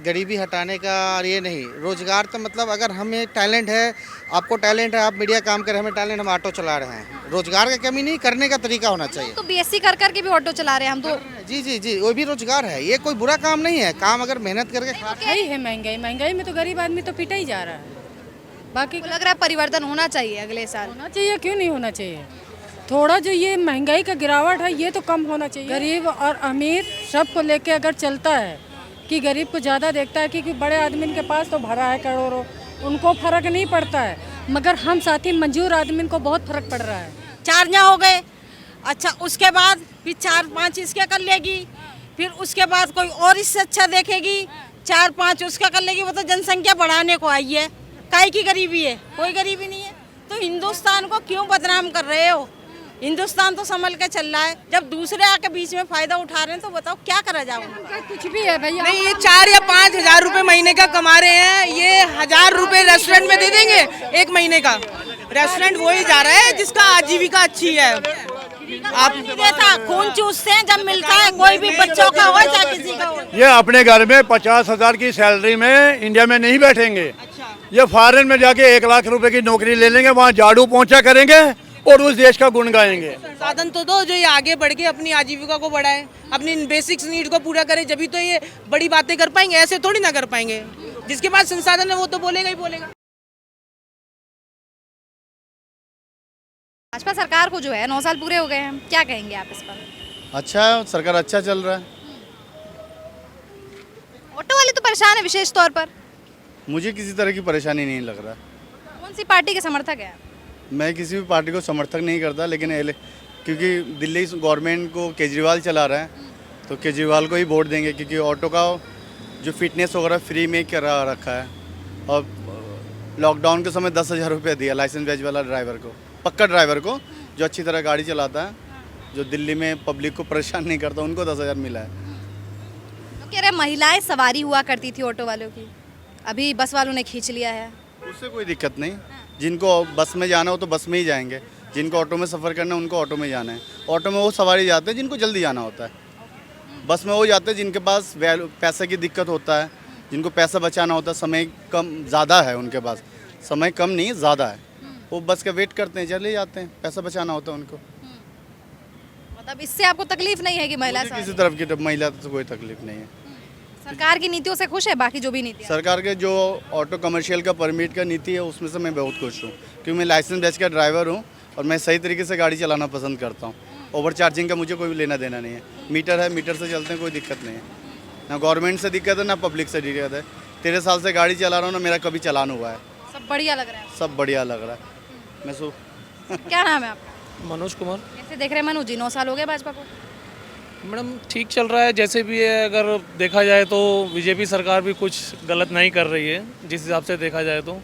गरीबी हटाने का और ये नहीं, रोजगार तो मतलब अगर हमें टैलेंट है, आपको टैलेंट है, आप मीडिया काम करें, हमें टैलेंट, हम ऑटो चला रहे हैं, रोजगार की कमी नहीं, करने का तरीका होना चाहिए। तो बीएससी कर करके भी ऑटो चला रहे हैं हम तो। जी जी जी, वो भी रोजगार है, ये कोई बुरा काम नहीं है, काम अगर मेहनत करके खा है ही है महंगाई, महंगाई में तो गरीब आदमी तो पिटा ही जा रहा है। बाकी लग रहा है परिवर्तन होना चाहिए अगले साल। होना चाहिए, क्यों नहीं होना चाहिए। थोड़ा जो ये महंगाई का गिरावट है ये तो कम होना चाहिए। गरीब और अमीर सबको लेके अगर चलता है कि गरीब को ज़्यादा देखता है, क्योंकि बड़े आदमी के पास तो भरा है करोड़ों, उनको फर्क नहीं पड़ता है, मगर हम साथी मंजूर आदमी को बहुत फर्क पड़ रहा है। चार्जा हो गए, अच्छा उसके बाद फिर 4-5 इसके कर लेगी, फिर उसके बाद कोई और इससे अच्छा देखेगी, 4-5 उसका कर लेगी। वो तो जनसंख्या बढ़ाने को आई है, काहे की गरीबी है, कोई गरीबी नहीं है। तो हिंदुस्तान को क्यों बदनाम कर रहे हो? हिंदुस्तान तो संभल के चल रहा है, जब दूसरे आके बीच में फायदा उठा रहे हैं तो बताओ क्या करा जाओगे। कुछ भी है भैया, नहीं, ये 4 या 5 हजार रुपए महीने का कमा रहे हैं, ये 1000 रुपए रेस्टोरेंट में दे देंगे एक महीने का। रेस्टोरेंट वो ही जा रहा है जिसका आजीविका अच्छी है। आप नहीं देता, खून चूसते हैं जब मिलता है, कोई भी बच्चों का हो चाहे किसी का हो। ये अपने घर में 50,000 की सैलरी में इंडिया में नहीं बैठेंगे। ये फॉरेन में जाके 1 लाख रुपए की नौकरी ले लेंगे, वहाँ झाड़ू पोंछा करेंगे और उस देश का गुण गाएंगे। साधन तो दो जो ये आगे बढ़ के अपनी आजीविका को बढ़ाए, अपनी बेसिक्स नीड को पूरा करे, जब तो ये बड़ी बातें कर पाएंगे, ऐसे थोड़ी ना कर पाएंगे। जिसके पास संसाधन है वो तो बोलेगा ही बोलेगा। भाजपा सरकार को जो है 9 साल पूरे हो गए हैं, क्या कहेंगे आप इस पर? अच्छा है, सरकार अच्छा चल रहा है। ऑटो वाले तो परेशान है विशेष तौर पर। मुझे किसी तरह की परेशानी नहीं लग रहा। कौन सी पार्टी के समर्थक है आप? मैं किसी भी पार्टी को समर्थक नहीं करता, लेकिन क्योंकि दिल्ली गवर्नमेंट को केजरीवाल चला रहा है तो केजरीवाल को ही वोट देंगे, क्योंकि ऑटो का जो फिटनेस वगैरह फ्री में करा रखा है। और लॉकडाउन के समय 10,000 रुपये दिया लाइसेंस बेच वाला ड्राइवर को, पक्का ड्राइवर को जो अच्छी तरह गाड़ी चलाता है, जो दिल्ली में पब्लिक को परेशान नहीं करता, उनको 10,000 मिला है। तो कह रहे महिलाएं सवारी हुआ करती थी ऑटो वालों की, अभी बस वालों ने खींच लिया है। उससे कोई दिक्कत नहीं, जिनको बस में जाना हो तो बस में ही जाएंगे, जिनको ऑटो में सफ़र करना है उनको ऑटो में जाना है। ऑटो में वो सवारी जाते हैं जिनको जल्दी जाना होता है, बस में वो जाते हैं जिनके पास पैसे की दिक्कत होता है, जिनको पैसा बचाना होता है, समय कम ज़्यादा है उनके पास, समय कम नहीं ज़्यादा है, वो बस का वेट करते हैं, चले जाते हैं, पैसा बचाना होता है उनको। मतलब इससे आपको तकलीफ नहीं है कि महिला मुझे किसी तरफ की महिला तो कोई तकलीफ नहीं है। सरकार की नीतियों से खुश है? बाकी जो भी नीति सरकार के जो ऑटो कमर्शियल का परमिट का नीति है उसमें से मैं बहुत खुश हूँ, क्योंकि मैं लाइसेंस बेच का ड्राइवर हूँ और मैं सही तरीके से गाड़ी चलाना पसंद करता हूँ। ओवर चार्जिंग का मुझे कोई लेना देना नहीं है, मीटर है, मीटर से चलते हैं, कोई दिक्कत नहीं है, ना गवर्नमेंट से दिक्कत है ना पब्लिक से दिक्कत है। 13 साल से गाड़ी चला रहा हूँ ना, मेरा कभी चालान हुआ है। सब बढ़िया लग रहा है? सब बढ़िया लग रहा है। मैं क्या नाम है आपका? मनोज कुमार। कैसे देख रहे हैं मनोज जी, 9 साल हो गए भाजपा को? मैडम ठीक चल रहा है, जैसे भी है। अगर देखा जाए तो बीजेपी सरकार भी कुछ गलत नहीं कर रही है जिस हिसाब से देखा जाए तो।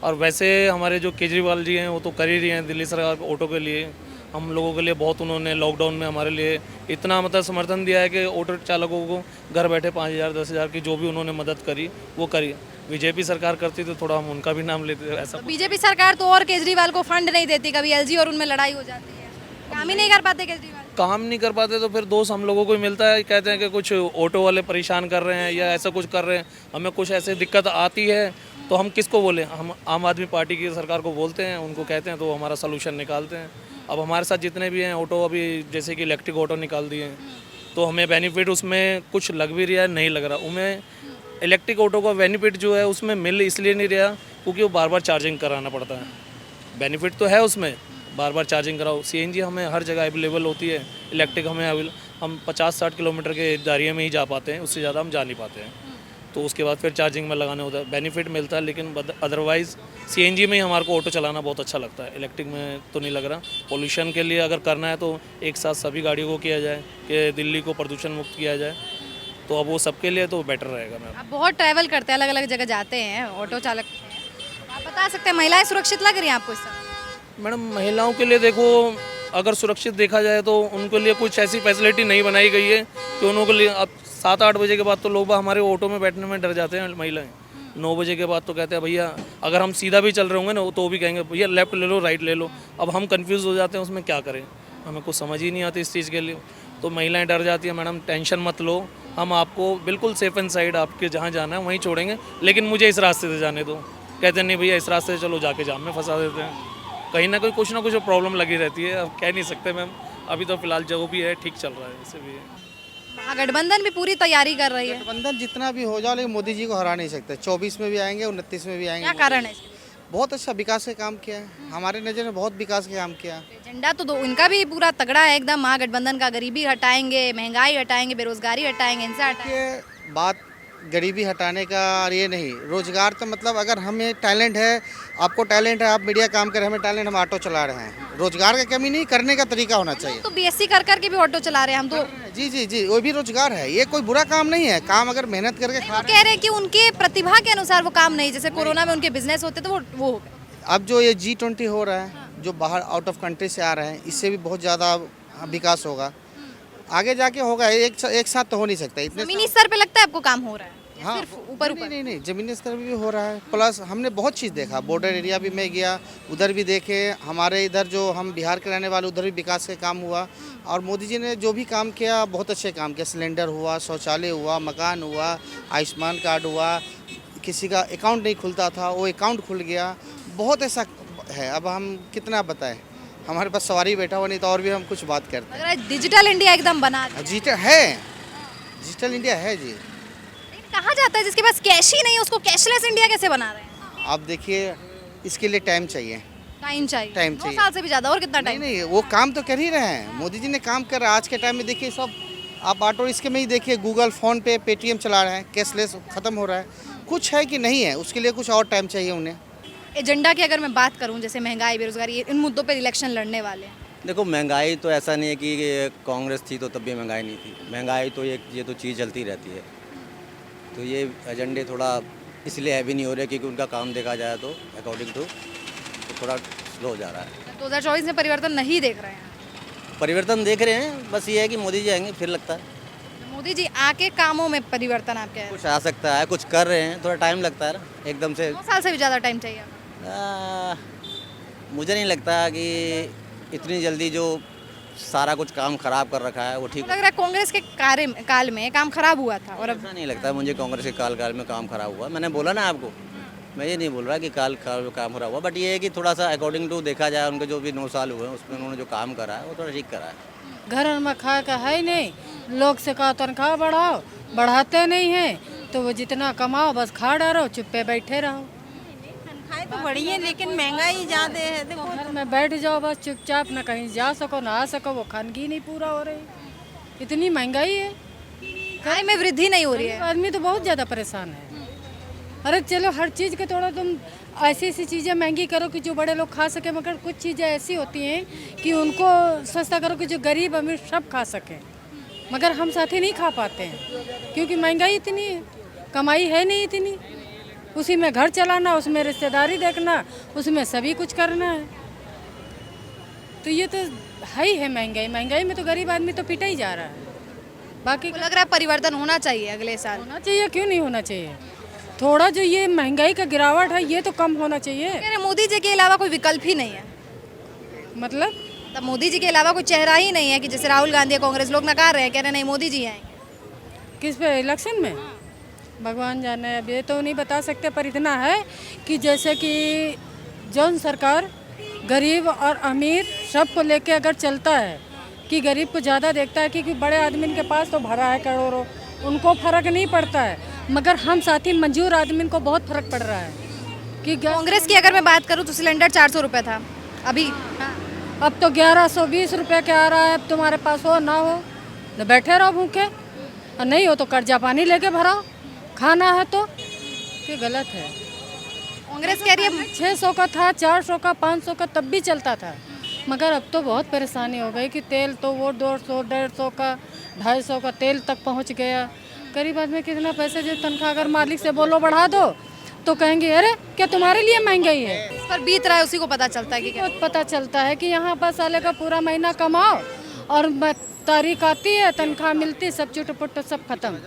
और वैसे हमारे जो केजरीवाल जी हैं वो तो कर ही रही हैं दिल्ली सरकार को ऑटो के लिए, हम लोगों के लिए बहुत उन्होंने लॉकडाउन में हमारे लिए इतना मतलब समर्थन दिया है कि ऑटो चालकों को घर बैठे 5,000 10,000 की जो भी उन्होंने मदद करी वो करी। बीजेपी सरकार करती तो थोड़ा हम उनका भी नाम लेते ऐसा। बीजेपी सरकार तो और केजरीवाल को फंड नहीं देती, कभी एलजी और उनमें लड़ाई हो जाती है, काम ही नहीं कर पाते केजरीवाल। काम नहीं कर पाते तो फिर दोष हम लोगों को ही मिलता है, कहते हैं कि कुछ ऑटो वाले परेशान कर रहे हैं या ऐसा कुछ कर रहे हैं, हमें कुछ ऐसे दिक्कत आती है तो हम किसको बोलें? हम आम आदमी पार्टी की सरकार को बोलते हैं, उनको कहते हैं तो हमारा सलूशन निकालते हैं। अब हमारे साथ जितने भी हैं ऑटो, अभी जैसे कि इलेक्ट्रिक ऑटो निकाल दिए हैं तो हमें बेनिफिट उसमें कुछ लग भी रहा है, नहीं लग रहा। उन्हें इलेक्ट्रिक ऑटो का बेनिफिट जो है उसमें मिल इसलिए नहीं रहा क्योंकि वो बार बार चार्जिंग कराना पड़ता है। बेनिफिट तो है उसमें, बार बार चार्जिंग कराओ। सीएनजी हमें हर जगह अवेलेबल होती है, इलेक्ट्रिक हम 50-60 किलोमीटर के दायरे में ही जा पाते हैं, उससे ज़्यादा हम जा नहीं पाते हैं। तो उसके बाद फिर चार्जिंग में लगाना होता है, बेनिफिट मिलता है। लेकिन अदरवाइज़ सीएनजी में ही हमारे को ऑटो चलाना बहुत अच्छा लगता है, इलेक्ट्रिक में तो नहीं लग रहा। पोल्यूशन के लिए अगर करना है तो एक साथ सभी गाड़ियों को किया जाए कि दिल्ली को प्रदूषण मुक्त किया जाए, तो अब वो सबके लिए तो बेटर रहेगा। मैम आप बहुत ट्रैवल करते हैं, अलग अलग जगह जाते हैं, ऑटो चालक, आप बता सकते हैं महिलाएं सुरक्षित लग रही हैं आपको इस समय? मैडम महिलाओं के लिए देखो, अगर सुरक्षित देखा जाए तो उनके लिए कुछ ऐसी फैसिलिटी नहीं बनाई गई है कि उनके लिए। अब 7-8 बजे के बाद तो लोग हमारे ऑटो में बैठने में डर जाते हैं महिलाएं। 9 बजे के बाद तो कहते हैं भैया, अगर हम सीधा भी चल रहे होंगे ना तो भी कहेंगे भैया लेफ्ट ले लो, राइट ले लो। अब हम कंफ्यूज हो जाते हैं उसमें क्या करें, हमें कुछ समझ ही नहीं आती इस चीज़ के लिए। तो महिलाएं डर जाती हैं, मैडम टेंशन मत लो, हम आपको बिल्कुल सेफ एंड साइड आपके जहाँ जाना है वहीं छोड़ेंगे, लेकिन मुझे इस रास्ते से जाने दो। कहते हैं नहीं भैया इस रास्ते से चलो, जाके जाम में फंसा देते हैं। कहीं ना कुछ प्रॉब्लम लगी रहती है, अब कह नहीं सकते मैम। अभी तो फिलहाल जो भी है ठीक चल रहा है, वैसे भी है। महागठबंधन भी पूरी तैयारी कर रही है। गठबंधन जितना भी हो जाओ, लेकिन मोदी जी को हरा नहीं सकते। 24 में भी आएंगे, 29 में भी आएंगे। क्या कारण है? बहुत अच्छा विकास का काम किया है, हमारे नज़र में बहुत विकास का काम किया। एजेंडा तो इनका भी पूरा तगड़ा है एकदम, महागठबंधन का। गरीबी हटाएंगे, महंगाई हटाएंगे, बेरोजगारी हटाएंगे, इनसे हटाएंगे। ये बात गरीबी हटाने का और ये नहीं, रोजगार तो मतलब अगर हमें टैलेंट है, आपको टैलेंट है, आप मीडिया काम कर रहे हैं, हमें टैलेंट, हम ऑटो चला रहे हैं। रोजगार का कमी नहीं, करने का तरीका होना चाहिए। तो बीएससी कर करके भी ऑटो चला रहे हैं हम तो। जी जी जी, वो भी रोजगार है, ये कोई बुरा काम नहीं है। काम अगर मेहनत करके खा कह रहे हैं कि उनके प्रतिभा के अनुसार वो काम नहीं, जैसे कोरोना में उनके बिजनेस होते तो वो हो गए। अब जो ये G20 हो रहा है, जो बाहर आउट ऑफ कंट्री से आ रहे हैं, इससे भी बहुत ज़्यादा विकास होगा, आगे जाके होगा। एक साथ तो हो नहीं सकता। इतने जमीनी स्तर पे लगता है आपको काम हो रहा है? हाँ, सिर्फ ऊपर नहीं, जमीनी स्तर पे भी हो रहा है। प्लस हमने बहुत चीज़ देखा, बॉर्डर एरिया भी मैं गया, उधर भी देखे। हमारे इधर जो हम बिहार के रहने वाले, उधर भी विकास का काम हुआ। और मोदी जी ने जो भी काम किया, बहुत अच्छे काम किया। सिलेंडर हुआ, शौचालय हुआ, मकान हुआ, आयुष्मान कार्ड हुआ। किसी का अकाउंट नहीं खुलता था, वो अकाउंट खुल गया। बहुत ऐसा है, अब हम कितना बताएं। हमारे पास सवारी बैठा हुआ नहीं तो और भी हम कुछ बात करते हैं। अगर डिजिटल इंडिया एकदम बना दिया। डिजिटल इंडिया है जी। कहा जाता है जिसके पास कैश ही नहीं है उसको कैशलेस इंडिया कैसे बना रहे हैं? आप देखिए, इसके लिए टाइम चाहिए। टाइम चाहिए। टाइम 2 चाहिए। साल से भी ज्यादा। और कितना टाइम? नहीं, वो काम तो कर ही रहे हैं। मोदी जी ने काम कर रहा है। आज के टाइम में देखिए, सब आप ऑटो इसके में ही देखिए, गूगल, फोन पे, पेटीएम चला रहे हैं। कैशलेस खत्म हो रहा है। कुछ है कि नहीं है, उसके लिए कुछ और टाइम चाहिए उन्हें। एजेंडा की अगर मैं बात करूं, जैसे महंगाई, बेरोजगारी, इन मुद्दों पर इलेक्शन लड़ने वाले हैं। देखो, महंगाई तो ऐसा नहीं है कि कांग्रेस थी तो तब भी महंगाई नहीं थी। महंगाई तो ये तो चीज़ चलती रहती है। तो ये एजेंडे थोड़ा इसलिए हैवी नहीं हो रहे क्योंकि उनका काम देखा जाए तो अकॉर्डिंग टू तो थोड़ा स्लो हो जा रहा है। 2024 में परिवर्तन नहीं देख रहे हैं? परिवर्तन देख रहे हैं, बस ये है कि मोदी जी आएंगे फिर लगता है। मोदी जी आके कामों में परिवर्तन आप कह रहे हैं? कुछ आ सकता है, कुछ कर रहे हैं, थोड़ा टाइम लगता है ना, एकदम से। 2 साल से भी ज़्यादा टाइम चाहिए? मुझे नहीं लगता कि इतनी जल्दी जो सारा कुछ काम खराब कर रखा है वो ठीक। लग रहा है कांग्रेस के काल में काम खराब हुआ था और अब ऐसा नहीं लगता मुझे कांग्रेस के काल में काम खराब हुआ। मैंने बोला ना आपको, मैं ये नहीं बोल रहा कि काल काम खराब हुआ, बट ये है कि थोड़ा सा अकॉर्डिंग टू देखा जाए उनके जो भी 9 साल हुए हैं उसमें उन्होंने जो काम करा है वो थोड़ा ठीक करा है। घर में खा का है ही नहीं, लोग से कहा तनख्वाह बढ़ाओ, बढ़ाते नहीं हैं तो वो जितना कमाओ बस खा डालो, चुप्पे बैठे रहो। तनख्वाहें तो बढ़ी है लेकिन महंगाई ज़्यादा है। देखो, घर में बैठ जाओ बस चुपचाप, ना कहीं जा सको ना आ सको, वो खानगी नहीं पूरा हो रही, इतनी महंगाई है। आय में वृद्धि नहीं हो रही है। आदमी तो बहुत ज़्यादा परेशान है। अरे चलो, हर चीज़ के थोड़ा तुम ऐसी ऐसी चीज़ें महंगी करो कि जो बड़े लोग खा सके, मगर कुछ चीज़ें ऐसी होती हैं कि उनको सस्ता करो कि जो गरीब अमीर सब खा सकें, मगर हम साथी नहीं खा पाते हैं क्योंकि महंगाई इतनी है, कमाई है नहीं इतनी। उसी में घर चलाना, उसमें रिश्तेदारी देखना, उसमें सभी कुछ करना है, तो ये तो है ही है महंगाई। महंगाई में तो गरीब आदमी तो पिटा ही जा रहा है। बाकी लग रहा है परिवर्तन होना चाहिए अगले साल। होना चाहिए, क्यों नहीं होना चाहिए। थोड़ा जो ये महंगाई का गिरावट है ये तो कम होना चाहिए। कह रहे मोदी जी के अलावा कोई विकल्प ही नहीं है। मतलब तब मोदी जी के अलावा कोई चेहरा ही नहीं है कि जैसे राहुल गांधी या कांग्रेस लोग नकार रहे हैं, कह रहे नहीं मोदी जी आएंगे। किस पे, इलेक्शन में? भगवान जाने, अब ये तो नहीं बता सकते, पर इतना है कि जैसे कि जौन सरकार गरीब और अमीर सबको लेके अगर चलता है कि गरीब को ज़्यादा देखता है क्योंकि बड़े आदमी के पास तो भरा है करोड़ों, उनको फ़र्क नहीं पड़ता है, मगर हम साथी मंजूर आदमी को बहुत फ़र्क पड़ रहा है कि कांग्रेस की अगर मैं बात करूँ तो सिलेंडर 400 रुपये था अभी, अब तो 1120 रुपये के आ रहा है। अब तुम्हारे पास हो ना हो न बैठे रहो भूखे, और नहीं हो तो कर्जा पानी लेके भराओ, खाना है तो ये गलत है। कांग्रेस कह रही है 600 का था, 400 का, 500 का तब भी चलता था, मगर अब तो बहुत परेशानी हो गई कि तेल तो वो 200, 150 का, 250 का तेल तक पहुंच गया। गरीब आदमी कितना पैसे जो तनख्वाह अगर मालिक से बोलो बढ़ा दो तो कहेंगे अरे क्या तुम्हारे लिए महंगाई है। इस पर बीत रहा है उसी को पता चलता है कि क्या। बहुत पता चलता है कि यहाँ पर साले का पूरा महीना कमाओ और तारीख आती है, तनख्वाह मिलती, सब चुट-पुट सब खत्म,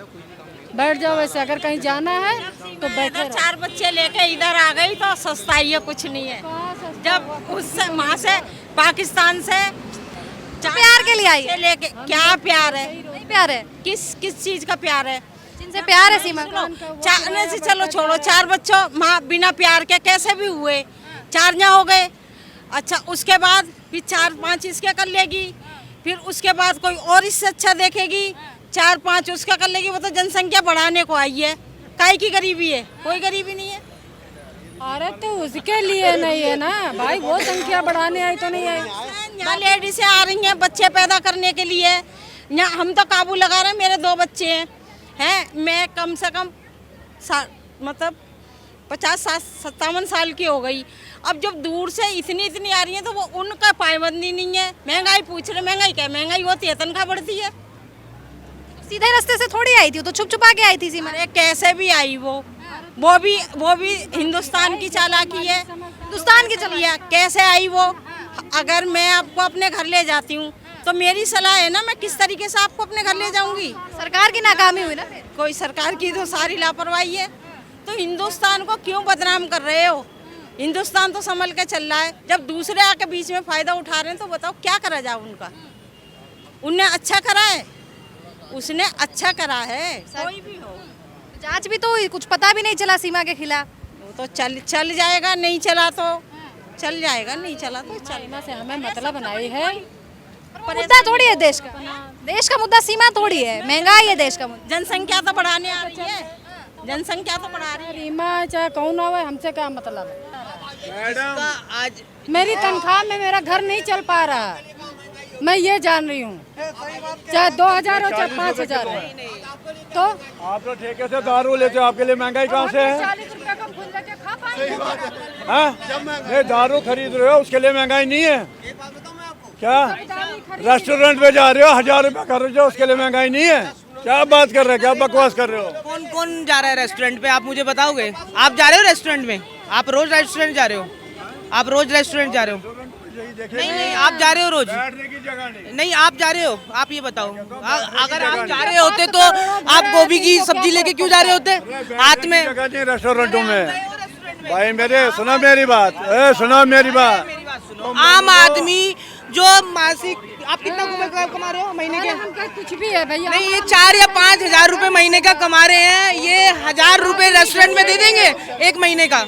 बैठ जाओ। वैसे अगर कहीं जाना है तो बैठे रहो। 4 बच्चे लेके इधर आ गई तो सस्ताई है कुछ नहीं है। जब उससे वहाँ से पाकिस्तान से प्यार के लिए आई लेके, क्या प्यार है, प्यार है? किस चीज का प्यार है? जिनसे प्यार है सीमा को? चाहने से चलो छोड़ो, 4 बच्चों माँ बिना प्यार के कैसे भी हुए, 4 जहाँ हो गए। अच्छा उसके बाद फिर 4-5 इसके कर लेगी, फिर उसके बाद कोई और इससे अच्छा देखेगी, 4-5 उसका कर लेगी। वो तो जनसंख्या बढ़ाने को आई है, काहे की गरीबी है? कोई गरीबी नहीं है। औरत तो उसके लिए नहीं है ना भाई, वो संख्या बढ़ाने आई तो नहीं आई। यहाँ लेडीसें आ रही हैं बच्चे पैदा करने के लिए, यहाँ हम तो काबू लगा रहे हैं। मेरे 2 बच्चे हैं, मैं कम से कम मतलब 50-57 साल की हो गई। अब जब दूर से इतनी आ रही है तो वो उनका पाबंदी नहीं है। महंगाई पूछ रहे, महंगाई क्या? महंगाई होती है तनख्वाह बढ़ती है। सीधे रास्ते से थोड़ी आई थी, वो तो छुप छुपा के आई थी सीमा। अरे कैसे भी आई वो भी हिंदुस्तान की चालाकी है। हिंदुस्तान की चली है, कैसे आई वो? अगर मैं आपको अपने घर ले जाती हूँ तो मेरी सलाह है ना, मैं किस तरीके से आपको अपने घर ले जाऊंगी? सरकार की नाकामी हुई ना फिर। कोई सरकार की तो सारी लापरवाही है। तो हिंदुस्तान को क्यों बदनाम कर रहे हो? हिंदुस्तान तो संभल के चल रहा है। जब दूसरे आके बीच में फायदा उठा रहे हैं तो बताओ क्या करा जाए उनका? उनने अच्छा करा है, उसने अच्छा करा है। कोई भी हो, जांच भी तो हुई, कुछ पता भी नहीं चला सीमा के खिलाफ। वो तो चल जाएगा, नहीं चला तो चल जाएगा, नहीं चला तो चल। सीमा से हमें मतलब बनाई है, मुद्दा थोड़ी है देश का। देश का मुद्दा सीमा थोड़ी है, महंगाई है देश का मुद्दा। जनसंख्या तो बढ़ाने आ रही है, जनसंख्या तो बढ़ा रही है। रीमा चाहे कौन हो हमसे क्या मतलब है? आज मेरी तनख्वाह में मेरा घर नहीं चल पा रहा, मैं ये जान रही हूँ। चाहे 2000 हो चाहे 5000 हो। तो आप तो ठेके से दारू लेते हो, आपके लिए महंगाई कहाँ से है? 40 रुपए का फूल लेके खा पाएंगे। हाँ? नहीं दारू खरीद रहे हो उसके लिए महंगाई नहीं है क्या? रेस्टोरेंट में जा रहे हो 1000 रुपए खर्च हो उसके लिए महंगाई नहीं है क्या? बात कर रहे हो, क्या बकवास कर रहे हो? कौन कौन जा रहा है रेस्टोरेंट पे? आप मुझे बताओगे? आप जा रहे हो रेस्टोरेंट में? आप रोज रेस्टोरेंट जा रहे हो? आप रोज रेस्टोरेंट जा रहे हो? नहीं, आप जा रहे हो रोज? बैठने की जगह नहीं। नहीं, आप जा रहे हो? आप ये बताओ, अगर आप जा रहे होते तो आप गोभी की सब्जी लेके क्यों जा रहे होते हाथ में? जगह नहीं रेस्टोरेंटों में। भाई मेरे सुनो मेरी बात, सुनो मेरी बात। आम आदमी जो मासिक, आप कितना कमा रहे हो महीने के? हमका कुछ भी है भैया। नहीं, ये 4 या 5 हजार रुपए महीने का कमा रहे हैं, ये 1000 रुपए रेस्टोरेंट में दे देंगे 1 महीने का।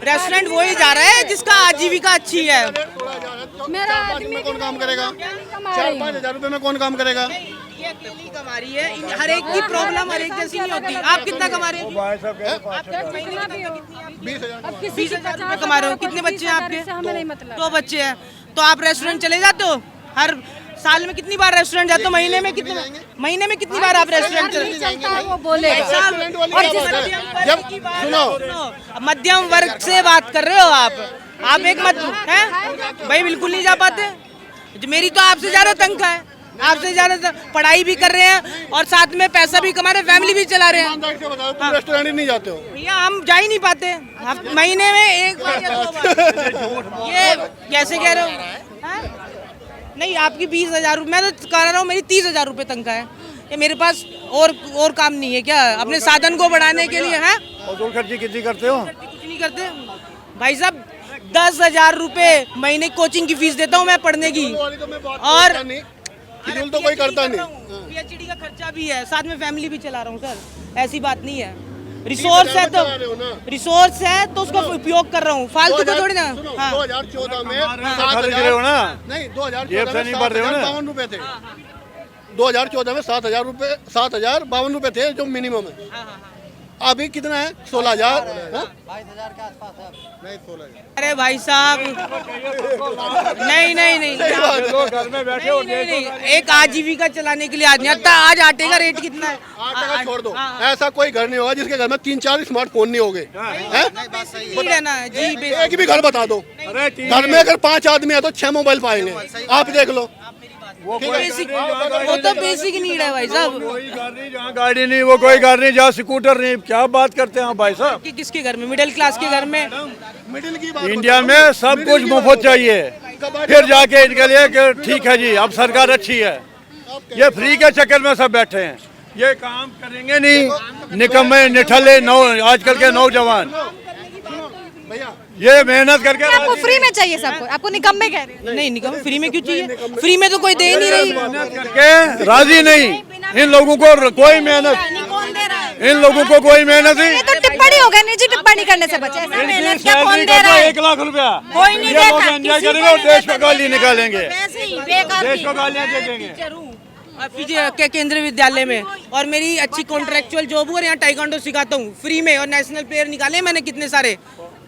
रेस्टोरेंट वही जा रहा है जिसका आजीविका अच्छी है। मेरा आदमी कौन काम करेगा? 4-5 हजार रुपए में कौन काम करेगा? ये अकेली कमा रही है, हर एक की प्रॉब्लम हर एक जैसी नहीं होती। आप कितना कमा रहे हो? भाई साहब कह रहे हैं, आप 20,000 रुपए कमा रहे हो? कितने बच्चे हैं आपके? हमें नहीं मतलब। 2 बच्चे हैं। तो आप रेस्टोरेंट चले जाते हो? हर साल में कितनी बार रेस्टोरेंट जाते हो? महीने में कितनी बार आप रेस्टोरेंट चलते हो? वो बोले सुनो, मध्यम वर्ग से बात कर रहे हो आप एक मत है भाई, बिल्कुल नहीं जा पाते। मेरी तो आपसे ज्यादा तनख्वाह है, आपसे ज्यादा पढ़ाई भी कर रहे हैं और साथ में पैसा भी कमा रहे हैं, फैमिली भी चला रहे हैं। रेस्टोरेंट नहीं जाते हो? भैया हम जा ही नहीं पाते, हम महीने में 1 बार या 2 बार। ये कैसे कह रहे हो? हाँ? नहीं, आपकी 20,000 रुपये, मैं तो कह रहा हूँ मेरी 30,000 रुपये तनख्वाह है। ये मेरे पास और काम नहीं है क्या अपने साधन को बढ़ाने के लिए? है फजूल खर्ची कितनी करते हो? कुछ नहीं करते भाई साहब। 10,000 रुपये महीने कोचिंग की फीस देता हूँ मैं पढ़ने की, और फिजूल तो कोई करता नहीं। PhD का खर्चा भी है, साथ में फैमिली भी चला रहा हूँ सर। ऐसी बात नहीं है, रिसोर्स है तो उसका उपयोग कर रहा हूँ, फालतू को थोड़ी ना। 2014 में खरीद रहे हो ना? नहीं, 2014 जेब से में नहीं भर रहे हो ना? 7,052 रुपए थे। 2014 में 7,052 रुपए थे जो मिनिमम है। अभी कितना है? 16,000। 22,000 के आसपास है। नहीं, 16,000। अरे भाई साहब, नहीं, घर में बैठे हो नहीं, एक आजीविका चलाने के लिए आदमी आता। आज आटे का रेट कितना है? आटे का छोड़ दो, ऐसा कोई घर नहीं होगा जिसके घर में 3-4 स्मार्टफोन नहीं होंगे। लेना है जी, एक भी घर बता दो, घर में अगर 5 आदमी है तो 6 मोबाइल पाएंगे। आप देख लो, वो तो बेसिक नीड है भाई साहब। कोई घर नहीं जहाँ गाड़ी नहीं, वो कोई घर नहीं जहाँ स्कूटर नहीं। क्या बात करते हैं भाई साहब? कि किसके घर में? मिडिल क्लास के घर में। मिडिल की बात इंडिया में सब कुछ मुफ्त चाहिए, फिर जाके इनके लिए कि ठीक है जी अब सरकार अच्छी है। ये फ्री के चक्कर में सब बैठे हैं, ये काम करेंगे नहीं। निकम्मे निठल्ले आजकल के नौजवान। भैया ये मेहनत करके आपको फ्री में चाहिए सबको, आपको निकम्मे कह रहे हैं। नहीं निकम फ्री में क्यों चाहिए? फ्री में तो कोई दे ही नहीं रही। मेहनत करके राजी नहीं, इन लोगों को कोई मेहनत, कौन दे रहा है? इन लोगों को कोई मेहनत ये तो टिप्पणी हो गया, निजी टिप्पणी करने से बचे। मेहनत क्या कौन दे रहा है? 1 लाख रुपया कोई नहीं ये लोग देता। एंजॉय करेंगे और देश को गाली निकालेंगे, वैसे ही बेकार देश की। को गालियाँ देंगे। के केंद्रीय विद्यालय में, और मेरी अच्छी कॉन्ट्रेक्चुअल जॉब हो और यहाँ टाइकोंडो सिखाता हूँ फ्री में, और नेशनल प्लेयर निकाले मैंने कितने सारे।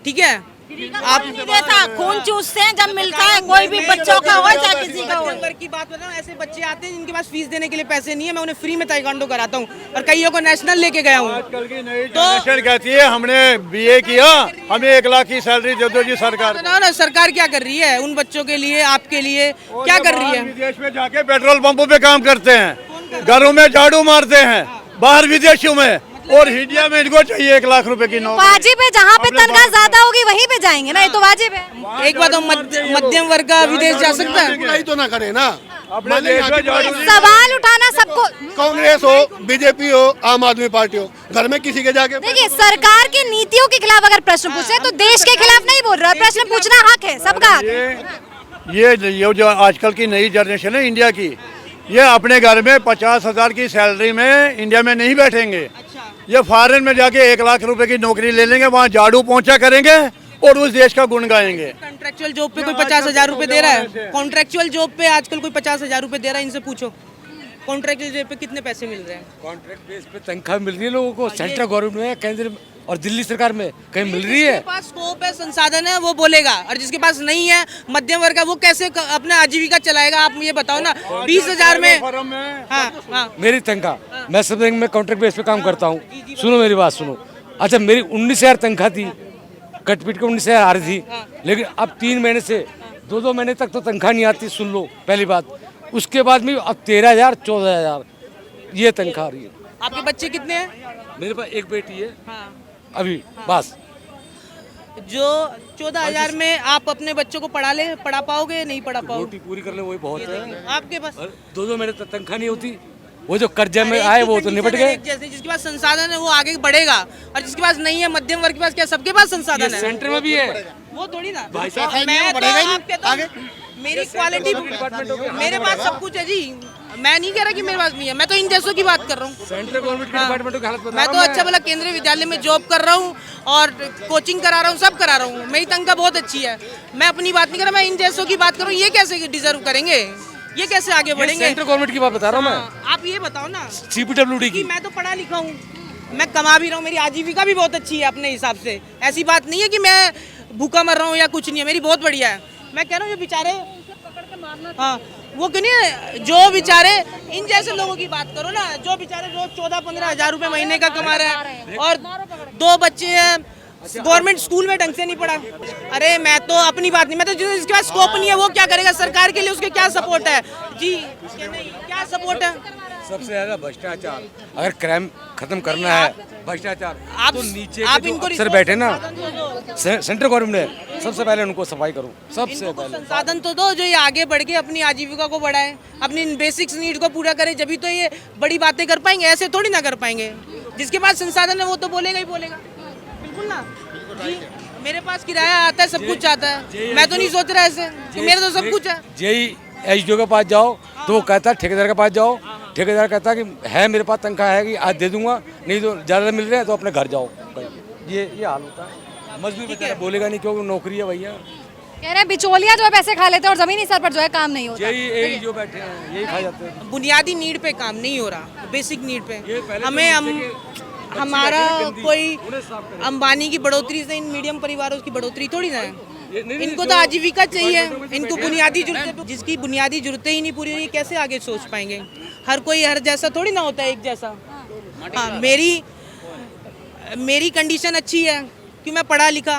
ठीक है, आप नहीं देता, खून चूसते हैं जब मिलता है, कोई भी बच्चों का हो चाहे किसी का हो। मध्यम वर्ग की बात बताऊं, ऐसे बच्चे आते हैं जिनके पास फीस देने के लिए पैसे नहीं है, मैं उन्हें फ्री में ताइक्वांडो कराता हूँ और कईयों को नेशनल लेके गया हूँ। आजकल की नई जनरेशन कहती है हमने बीए किया, हमें 1 लाख की सैलरी दे दो जी सरकार। ना सरकार क्या कर रही है उन बच्चों के लिए, आपके लिए क्या कर रही है? विदेश में जाके पेट्रोल पंपों पे काम करते हैं, घरों में झाड़ू मारते हैं, बाहर विदेशों में, और इंडिया में इनको चाहिए 1 लाख रुपए की नौकरी। वाजिब है, जहाँ पे तनख्वाह ज्यादा होगी वहीं पे जाएंगे ना, ये तो वाजिब है। एक बात हो, मध्यम वर्ग का विदेश जा सकता है? बुराई तो ना करे ना। अपने देश में झाड़ू नहीं- सवाल उठाना सबको। कांग्रेस हो, बीजेपी हो, आम आदमी पार्टी हो, घर में किसी के जाके देखिए, सरकार की नीतियों के खिलाफ अगर प्रश्न पूछे तो देश के खिलाफ नहीं बोल रहा, प्रश्न पूछना हक है, सबका हक है। ये जो आजकल की नई जनरेशन है इंडिया की, ये अपने घर में 50,000 की सैलरी में इंडिया में नहीं बैठेंगे। ये फॉरेन में जाके 1 लाख रुपए की नौकरी ले लेंगे, वहाँ झाड़ू पोंछा करेंगे और उस देश का गुण गाएंगे। कॉन्ट्रेक्चुअल जॉब पे कोई 50,000 रुपए दे रहा है? कॉन्ट्रेक्चुअल जॉब पे आजकल कोई 50,000 रुपए दे रहा है? इनसे पूछो कॉन्ट्रेक्चुअल जॉब पे कितने पैसे मिल रहे हैं? कॉन्ट्रैक्ट बेस पे तनख्वाह मिल रही है लोगों को, सेंट्रल गवर्नमेंट में, केंद्र और दिल्ली सरकार में कहीं मिल रही है? जिसके पास स्कोप है, संसाधन है, वो बोलेगा, और जिसके पास नहीं है, मध्यम वर्ग का, वो कैसे अपना आजीविका चलाएगा? आप ये बताओ ना। 20,000 में, हाँ हाँ, मेरी तनख्वाह, मैं सब बैंक में कॉन्ट्रैक्ट बेस पे काम करता हूँ। सुनो मेरी बात सुनो। अच्छा, मेरी 19,000 तनख्वाह थी, कट पीट के 19,000 आ रही थी, लेकिन अब 3 महीने से 2-2 महीने तक तो तनख्वाह नहीं आती। सुन लो पहली बात। उसके बाद में अब 13,000 14,000 ये तनख्वाह आ रही है। आपके बच्चे कितने हैं? मेरे पास एक बेटी है हाँ। अभी बस। जो 14,000 में आप अपने बच्चों को पढ़ा पाओगे? नहीं पढ़ा पाओगे। रोटी पूरी कर ले वही बहुत है। आपके पास 2-2 महीने तक तनख्वाह नहीं होती। वो जो कर्जे में आए वो तो निपट गए। जैसे जिसके पास संसाधन है वो आगे बढ़ेगा, और जिसके पास नहीं है, मध्यम वर्ग के पास क्या सबके पास संसाधन है? सेंटर में भी है वो थोड़ी ना। भाई साहब, मैं तो आपके तो मेरी क्वालिटी, मेरे पास सब कुछ है जी। मैं नहीं कह रहा कि मेरे पास नहीं है, मैं तो इन जैसों की बात कर रहा हूँ। सेंट्रल गवर्नमेंट के डिपार्टमेंटों की हालत बता मैं रहा तो हूं अच्छा भला केंद्रीय विद्यालय में जॉब कर रहा हूँ और कोचिंग करा रहा हूँ, सब करा रहा हूँ। मेरी तनख्वाह बहुत अच्छी है। मैं अपनी बात नहीं कर रहा, मैं इन जैसों की बात करूँ। ये कैसे डिजर्व करेंगे? ये कैसे आगे बढ़ेंगे? सेंट्रल गवर्नमेंट की बात बता रहा हूँ मैं। हाँ, आप ये बताओ ना। CPWD की। मैं तो पढ़ा लिखा हूँ, मैं कमा भी रहा हूँ, मेरी आजीविका भी बहुत अच्छी है अपने हिसाब से। ऐसी बात नहीं है कि मैं भूखा मर रहा हूँ या कुछ नहीं है, मेरी बहुत बढ़िया है। मैं कह रहा हूँ जो बेचारे, हाँ वो क्यों नहीं, जो बेचारे इन जैसे लोगों की बात करो ना, जो बेचारे रोज 14-15 हज़ार रुपए महीने का कमा रहे हैं और 2 बच्चे हैं, गवर्नमेंट स्कूल में ढंग से नहीं पढ़ा। अरे मैं तो अपनी बात नहीं, मैं तो जिसके पास स्कोप नहीं है वो क्या करेगा? सरकार के लिए उसके क्या सपोर्ट है जी? नहीं, क्या सपोर्ट है? सबसे ज्यादा भ्रष्टाचार। अगर क्राइम खत्म करना है, भ्रष्टाचार, आप तो नीचे आप के जो इनको अफसर बैठे ना, सेंट्रल गवर्नमेंट ने सबसे पहले उनको सफाई करो, सबसे इनको पहले। संसाधन तो दो जो ये आगे बढ़ के अपनी आजीविका को बढ़ाए, अपनी बेसिक्स नीड को पूरा करे, जब तो ये बड़ी बातें कर पाएंगे। ऐसे थोड़ी ना कर पाएंगे। जिसके पास संसाधन है वो तो बोलेगा ही बोलेगा। बिल्कुल ना जी। मेरे पास किराया आता है, सब कुछ आता है, मैं तो नहीं सोच रहा ऐसे कि मेरा तो सब कुछ है। जेई SDO के पास जाओ तो वो कहता है ठेकेदार के पास जाओ, ठेकेदार कहता है कि है मेरे पास तनख्वाह है कि आज दे दूंगा, नहीं तो ज़्यादा मिल रहा है तो अपने घर जाओ। ये हाल होता है। मजदूर बेचारा बोलेगा नहीं क्योंकि नौकरी है भैया। कह रहे हैं बिचौलिया जो है पैसे खा लेते हैं और जमीनी स्तर पर जो है काम नहीं होता। यही जो बैठे हैं यही खा जाते हैं। बुनियादी नीड पे काम नहीं हो रहा, बेसिक नीड पे हमें हमारा कोई अंबानी की बढ़ोतरी से इन मीडियम परिवारों की बढ़ोतरी थोड़ी ना है। इनको तो आजीविका चाहिए, इनको बुनियादी जरूरतें, जिसकी बुनियादी जरूरतें ही नहीं पूरी हुई कैसे आगे सोच पाएंगे? हर कोई हर जैसा थोड़ी ना होता है, एक जैसा। हाँ, मेरी कंडीशन अच्छी है कि मैं पढ़ा लिखा।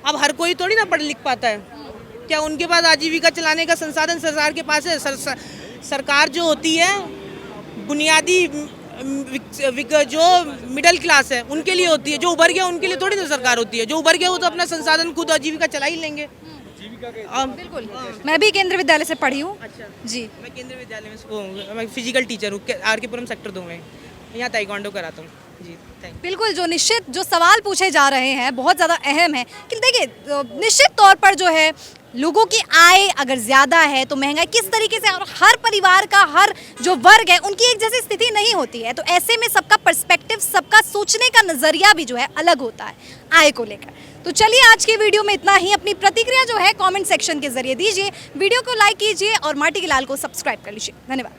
अब हर कोई थोड़ी ना पढ़ लिख पाता है। क्या उनके पास आजीविका चलाने का संसाधन सरकार के पास है? सरकार जो होती है बुनियादी जो मिडिल क्लास है उनके लिए होती है, जो उभर गया उनके लिए थोड़ी ना सरकार होती है। जो उभर गया वो तो अपना संसाधन खुद आजीविका चला ही लेंगे। बिल्कुल, मैं भी केंद्रीय विद्यालय से पढ़ी हूँ। अच्छा जी, मैं केंद्रीय विद्यालय में मैं फिजिकल टीचर हूँ, RK पुरम सेक्टर 2 में। यहाँ ताइक्वांडो कराता हूँ जी। Thank you. बिल्कुल, जो निश्चित जो सवाल पूछे जा रहे हैं बहुत ज़्यादा अहम है कि देखिए निश्चित तौर पर जो है लोगों की आय अगर ज़्यादा है तो महंगाई किस तरीके से, और हर परिवार का हर जो वर्ग है उनकी एक जैसी स्थिति नहीं होती है, तो ऐसे में सबका पर्सपेक्टिव, सबका सोचने का नज़रिया भी जो है अलग होता है आय को लेकर। तो चलिए आज की वीडियो में इतना ही। अपनी प्रतिक्रिया जो है कमेंट सेक्शन के जरिए दीजिए, वीडियो को लाइक कीजिए और माटी के लाल को सब्सक्राइब कर लीजिए। धन्यवाद।